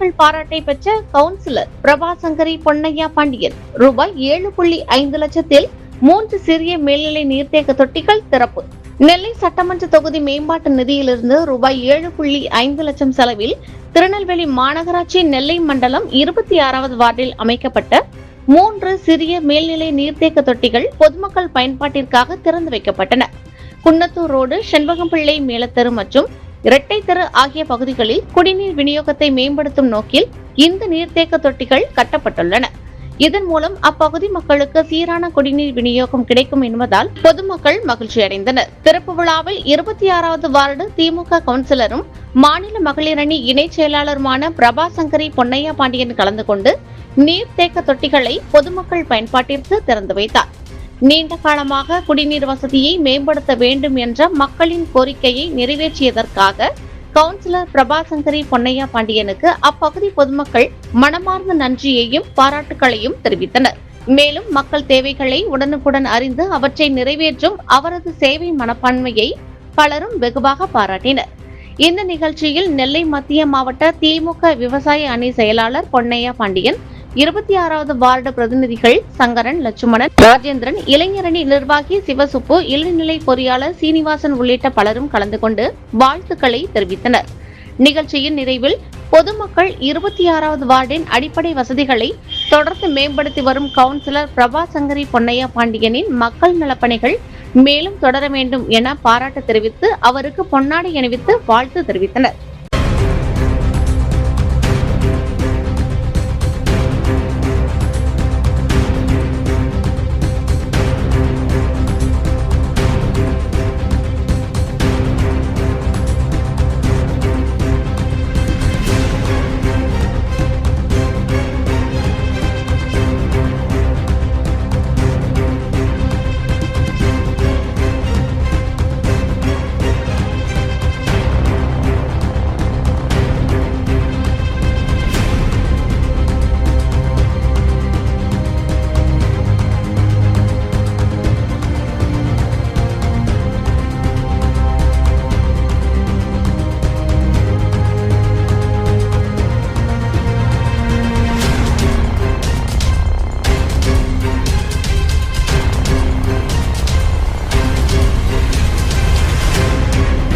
பொதுமக்கள் பாராட்டை பெற்ற கவுன்சிலர் பிரபாசங்கரி பொன்னையா பாண்டியன் ரூபாய் 7.5 லட்சத்தில் 3 சிறிய மேல்நிலை நீர்த்தேக்க தொட்டிகள் திறப்பு. நெல்லை சட்டமன்ற தொகுதி மேம்பாட்டு நிதியிலிருந்து ரூபாய் 7.5 லட்சம் செலவில் திருநெல்வேலி மாநகராட்சி நெல்லை மண்டலம் 26வது வார்டில் அமைக்கப்பட்ட 3 சிறிய மேல்நிலை நீர்த்தேக்க தொட்டிகள் பொதுமக்கள் பயன்பாட்டிற்காக திறந்து வைக்கப்பட்டன. குன்னத்தூர் ரோடு, செண்பகம்பிள்ளை மேலத்தெரு மற்றும் இரட்டை தெரு ஆகிய பகுதிகளில் குடிநீர் விநியோகத்தை மேம்படுத்தும் நோக்கில் இந்த நீர்த்தேக்க தொட்டிகள் கட்டப்பட்டுள்ளன. இதன் மூலம் அப்பகுதி மக்களுக்கு சீரான குடிநீர் விநியோகம் கிடைக்கும் என்பதால் பொதுமக்கள் மகிழ்ச்சி அடைந்தனர். திறப்பு விழாவில் 26வது வார்டு திமுக கவுன்சிலரும் மாநில மகளிர் அணி இணை செயலாளருமான பிரபாசங்கரி பொன்னையா பாண்டியன் கலந்து கொண்டு நீர்த்தேக்க தொட்டிகளை பொதுமக்கள் பயன்பாட்டிற்கு திறந்து வைத்தார். நீண்ட காலமாக குடிநீர் வசதியை மேம்படுத்த வேண்டும் என்ற மக்களின் கோரிக்கையை நிறைவேற்றியதற்காக கவுன்சிலர் பிரபாசங்கரி பொன்னையா பாண்டியனுக்கு அப்பகுதி பொதுமக்கள் மனமார்ந்த நன்றியையும் பாராட்டுகளையும் தெரிவித்தனர். மேலும் மக்கள் தேவைகளை உடனுக்குடன் அறிந்து அவற்றை நிறைவேற்றும் அவரது சேவை மனப்பான்மையை பலரும் வெகுவாக பாராட்டினர். இந்த நிகழ்ச்சியில் நெல்லை மத்திய மாவட்ட திமுக விவசாய அணி செயலாளர் பொன்னையா பாண்டியன், 26வது வார்டு பிரதிநிதிகள் சங்கரன், லட்சுமணன், ராஜேந்திரன், இளைஞரணி நிர்வாகி சிவசுப்பு, இளநிலை பொறியாளர் சீனிவாசன் உள்ளிட்ட பலரும் கலந்து கொண்டு வாழ்த்துக்களை தெரிவித்தனர். நிகழ்ச்சியின் நிறைவில் பொதுமக்கள் 26வது வார்டின் அடிப்படை வசதிகளை தொடர்ந்து மேம்படுத்தி வரும் கவுன்சிலர் பிரபாசங்கரி பொன்னையா பாண்டியனின் மக்கள் நலப்பணிகள் மேலும் தொடர வேண்டும் என பாராட்டு தெரிவித்து அவருக்கு பொன்னாடை அணிவித்து வாழ்த்து தெரிவித்தனர்.